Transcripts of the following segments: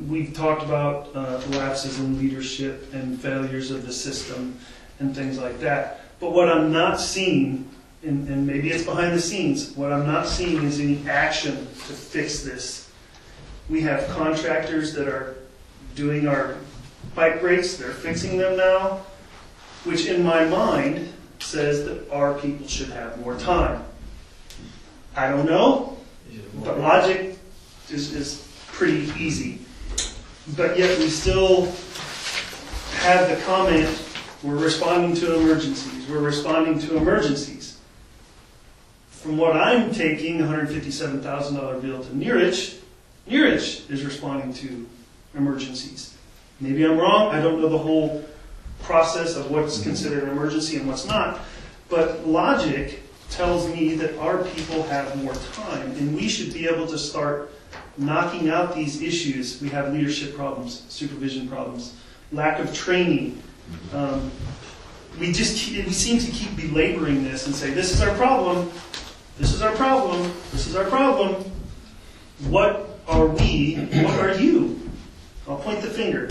we've talked about lapses in leadership and failures of the system and things like that. But what I'm not seeing, and maybe it's behind the scenes, what I'm not seeing is any action to fix this. We have contractors that are doing our bike brakes, they're fixing them now, which in my mind says that our people should have more time. I don't know, but logic is pretty easy. But yet we still have the comment, we're responding to emergencies, we're responding to emergencies. From what I'm taking, $157,000 bill to Neerich is responding to emergencies. Maybe I'm wrong, I don't know the whole process of what's considered an emergency and what's not, but logic tells me that our people have more time, and we should be able to start knocking out these issues. We have leadership problems, supervision problems, lack of training. We seem to keep belaboring this and say, this is our problem, this is our problem, this is our problem. What are we, what are you? I'll point the finger.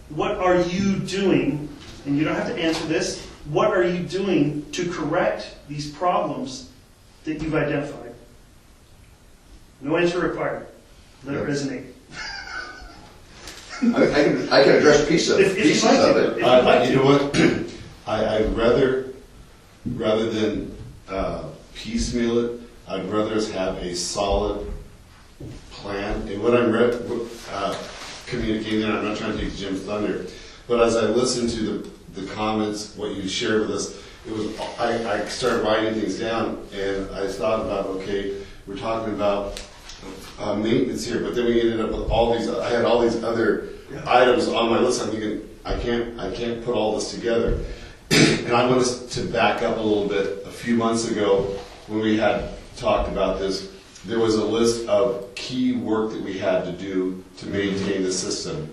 What are you doing, and you don't have to answer this, what are you doing to correct these problems that you've identified? No answer required. Let it resonate. I can address pieces of it. You know what? I'd rather than piecemeal it, I'd rather us have a solid plan. And what I'm communicating, and I'm not trying to take Jim's thunder, but as I listened to the comments, what you shared with us, it was I started writing things down, and I thought about, okay, we're talking about maintenance here, but then we ended up with all these. I had all these other items on my list. I'm thinking I can't put all this together, and I want us to back up a little bit. A few months ago, when we had talked about this, there was a list of key work that we had to do to maintain the system.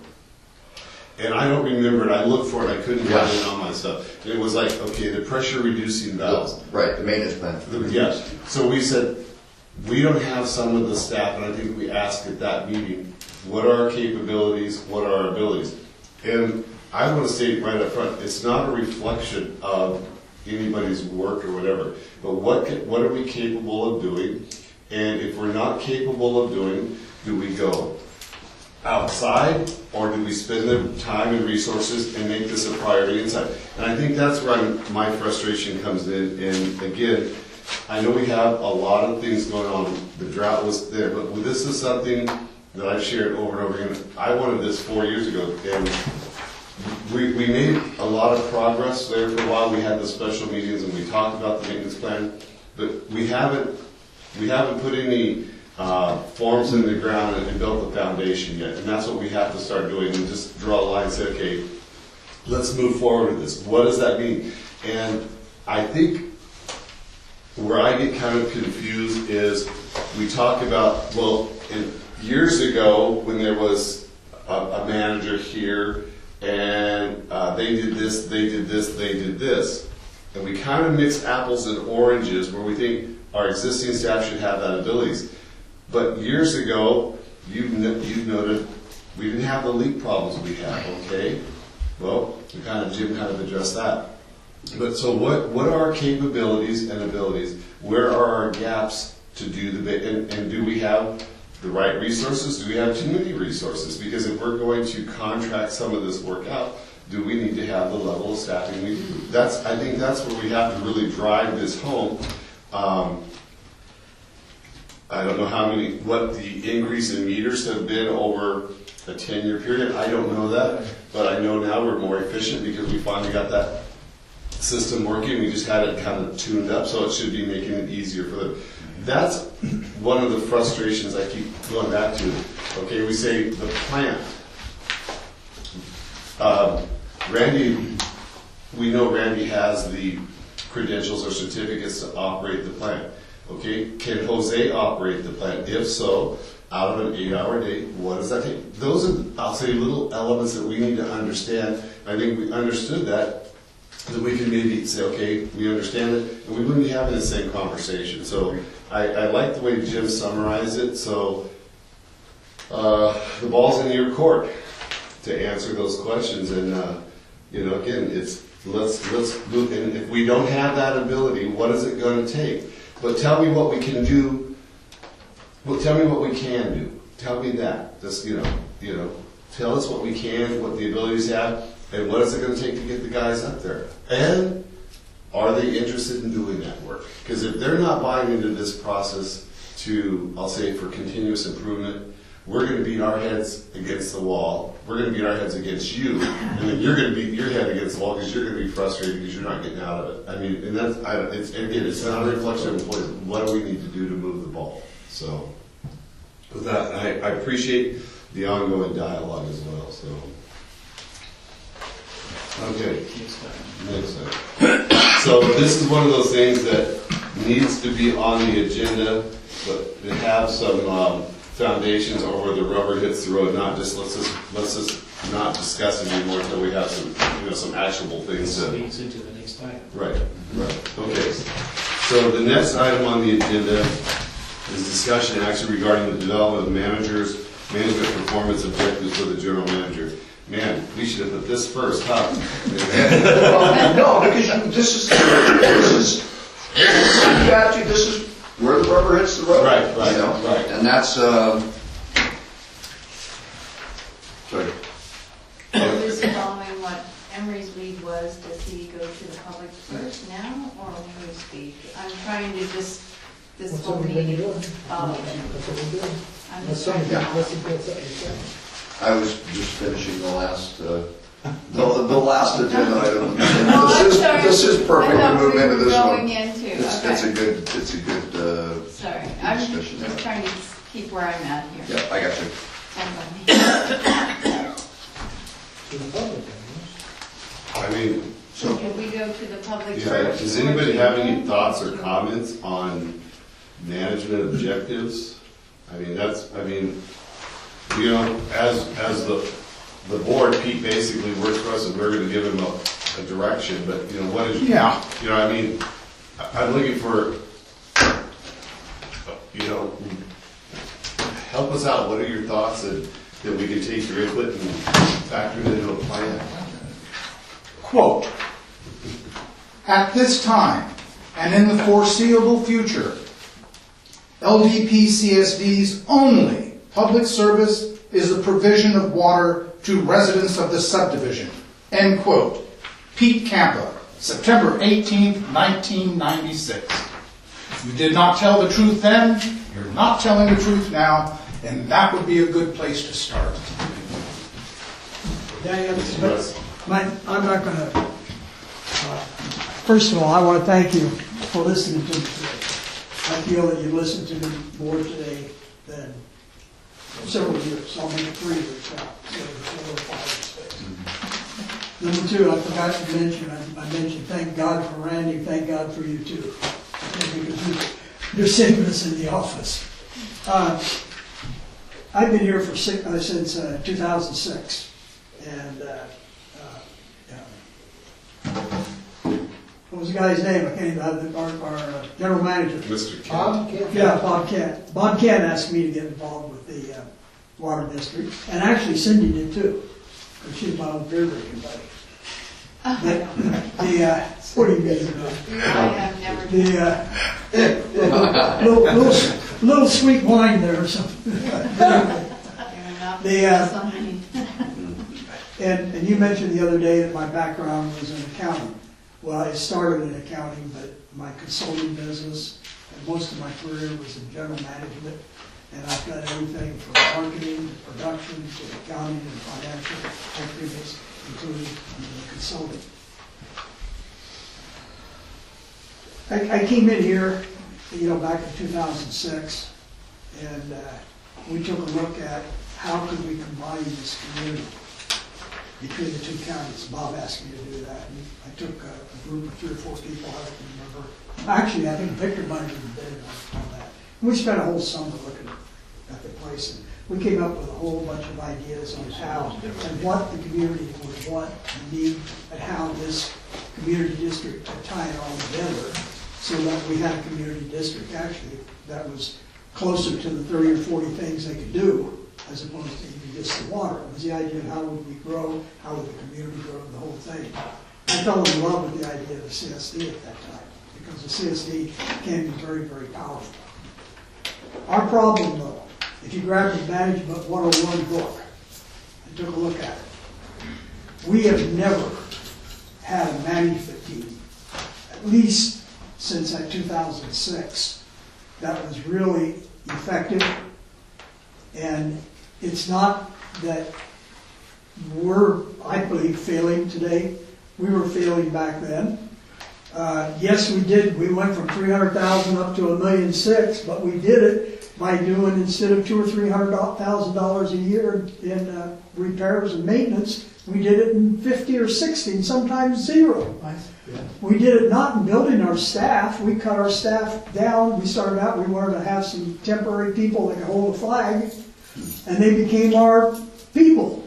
And I don't remember it. I looked for it. I couldn't find it on my stuff. And it was like, okay, the pressure reducing valves. Right, the maintenance plan. Yes. So we said, we don't have some of the staff, and I think we asked at that meeting, what are our capabilities, what are our abilities? And I want to state right up front, it's not a reflection of anybody's work or whatever, but what are we capable of doing? And if we're not capable of doing, do we go outside, or do we spend the time and resources and make this a priority inside? And I think that's where my frustration comes in. And again, I know we have a lot of things going on. The drought was there, but this is something that I've shared over and over again. I wanted this 4 years ago, and we made a lot of progress there for a while. We had the special meetings and we talked about the maintenance plan, but we haven't put any forms in the ground and built the foundation yet. And that's what we have to start doing, and just draw a line and say, okay, let's move forward with this. What does that mean? And I think where I get kind of confused is we talk about, well, years ago when there was a manager here and they did this, they did this, they did this. And we kind of mix apples and oranges where we think our existing staff should have that abilities. But years ago, you've noted we didn't have the leak problems we have, okay? Well, Jim kind of addressed that. But so what are our capabilities and abilities? Where are our gaps to do the bit? And do we have the right resources? Do we have too many resources? Because if we're going to contract some of this work out, do we need to have the level of staffing we do? I think that's where we have to really drive this home. I don't know what the increase in meters have been over a 10-year period. I don't know that, but I know now we're more efficient because we finally got that system working. We just had it kind of tuned up, so it should be making it easier for them. That's one of the frustrations I keep going back to. Okay, we say the plant. Randy, we know Randy has the credentials or certificates to operate the plant. Okay, can Jose operate the plant? If so, out of an 8-hour day, what does that take? Those are, I'll say, little elements that we need to understand. I think we understood that we can maybe say, okay, we understand it, and we wouldn't be having the same conversation. So I like the way Jim summarized it. So the ball's in your court to answer those questions. And again, let's move. And if we don't have that ability, what is it going to take? But tell me what we can do. Well, tell me what we can do. Tell me that. Just tell us what we can, what the abilities have, and what is it going to take to get the guys up there. And are they interested in doing that work? Because if they're not buying into this process I'll say, for continuous improvement, we're going to beat our heads against the wall. We're going to beat our heads against you, and then you're going to beat your head against the wall because you're going to be frustrated because you're not getting out of it. I mean, and it's not a reflection of employees. What do we need to do to move the ball? So, with that, I appreciate the ongoing dialogue as well. So, okay, next time. So this is one of those things that needs to be on the agenda, but to have some foundations or where the rubber hits the road. Not just let's just not discuss it anymore until we have some actionable things. Leads into the next item. Right. Okay. So the next item on the agenda is discussion and action regarding the development of management performance objectives for the general manager. Man, we should have put this first, huh? No, because this is where the rubber hits the road. Right. Right. And that's sorry. Is following what Emery's lead was, does he go to the public first now, or when we speak? I'm trying to just, this whole meeting follow. I'm just trying to. I was just finishing the last agenda item. This is perfect to move into this one. It's a good Sorry, I'm discussion. just trying to keep where I'm at here. Yeah, I got you. To the public, I mean, So Can we go to the public yeah. first? Does anybody have any thoughts or comments on management objectives? As the board, Pete basically works for us, and we're going to give him a direction. But what is? Yeah. I'm looking for. Help us out. What are your thoughts that we can take your input and factor it into a plan? Quote, at this time and in the foreseeable future, LDPCSD's only public service is the provision of water to residents of the subdivision. End quote. Pete Kampa, September 18th, 1996. If you did not tell the truth then, you're not telling the truth now, and that would be a good place to start. I'm not going to. First of all, I want to thank you for listening to me today. I feel that you listened to me more today than several years. So I'll make it 3 years now. So 4 or 5 or 6. Number 2, I forgot to mention. I mentioned thank God for Randy. Thank God for you too, because you're saving us in the office. I've been here for since 2006, and what was the guy's name? I can't even. Our general manager, Mr. Kent. Yeah, Bob Kent. Bob Kent asked me to get involved with the water district, and actually Cindy did too, because she's my old beer drinking buddy. What do you mean? I have never. Little sweet wine there or something. And you mentioned the other day that my background was in accounting. Well, I started in accounting, but my consulting business and most of my career was in general management. And I've done everything from marketing to production to accounting and financial activities, including consulting. I came in here, back in 2006, and we took a look at how could we combine this community between the 2 counties. Bob asked me to do that, and I took a group of 3 or 4 people, I don't remember. Actually, I think Victor might have been bid on that. And we spent a whole summer looking at the place, and we came up with a whole bunch of ideas on how and what the community would want and need, and how this community district could tie it all together so that we had a community district actually that was closer to the 30 or 40 things they could do as opposed to even just the water. It was the idea of how would we grow, how would the community grow, the whole thing. I fell in love with the idea of the CSD at that time, because the CSD can be very, very powerful. Our problem, though, if you grab the Management 101 book and took a look at it, we have never had a management team, at least since 2006, that was really effective. And it's not that we're, I believe, failing today. We were failing back then. Yes, we did. We went from 300,000 up to $1.6 million, but we did it by doing, instead of $200,000 or $300,000 a year in repairs and maintenance, we did it in 50 or 60, and sometimes 0. We did it not in building our staff. We cut our staff down. We started out, we wanted to have some temporary people that could hold a flag, and they became our people.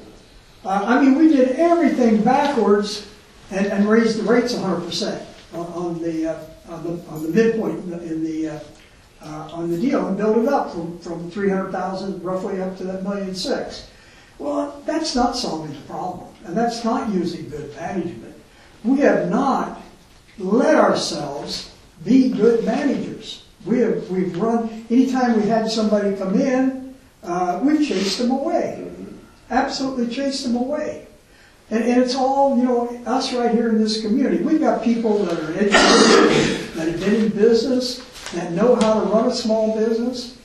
I mean, we did everything backwards and raised the rates 100% on the midpoint on the deal, and built it up from 300,000 roughly up to that $1.6 million. Well, that's not solving the problem, and that's not using good management. We have not let ourselves be good managers. We've run, anytime we had somebody come in, we've chased them away. Absolutely chased them away. And it's all, you know, us right here in this community. We've got people that are educated, that have been in business, that know how to run a small business.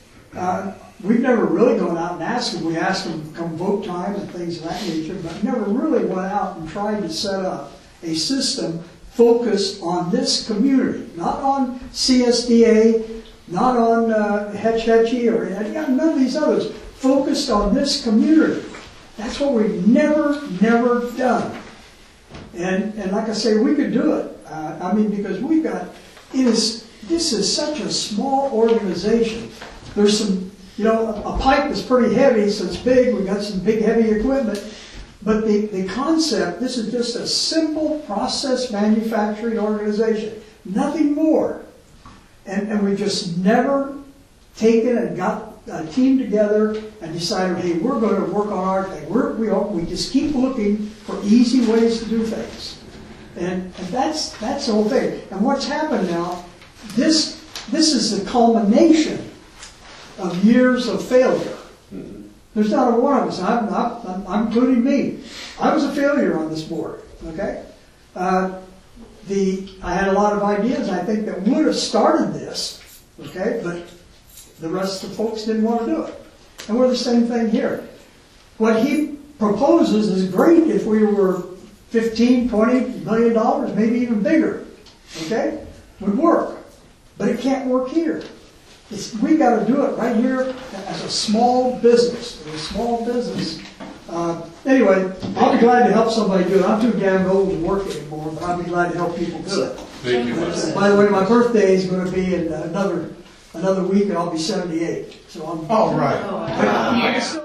We've never really gone out and asked them. We asked them come vote time and things of that nature, but never really went out and tried to set up a system focused on this community, not on CSDA, not on Hetchy or none of these others, focused on this community. That's what we've never done. And like I say, we could do it. I mean, because we've got, this is such a small organization. There's some, you know, a pipe is pretty heavy, so it's big. We've got some big heavy equipment. But the concept, this is just a simple process manufacturing organization. Nothing more. And we've just never taken and got a team together and decided, hey, we're going to work on our thing. We just keep looking for easy ways to do things. And that's the whole thing. And what's happened now, this is the culmination of years of failure. There's not a one of us, I'm including me. I was a failure on this board, okay? I had a lot of ideas, I think, that would have started this, okay? But the rest of the folks didn't want to do it. And we're the same thing here. What he proposes is great if we were $15, $20 million, maybe even bigger, okay? Would work. But it can't work here. We got to do it right here as a small business. Anyway, I'll be glad to help somebody do it. I'm too damn old to work anymore, but I'll be glad to help people do it. Thank you, Wes. By the way, my birthday is going to be in another week, and I'll be 78. So I'm. Oh, right.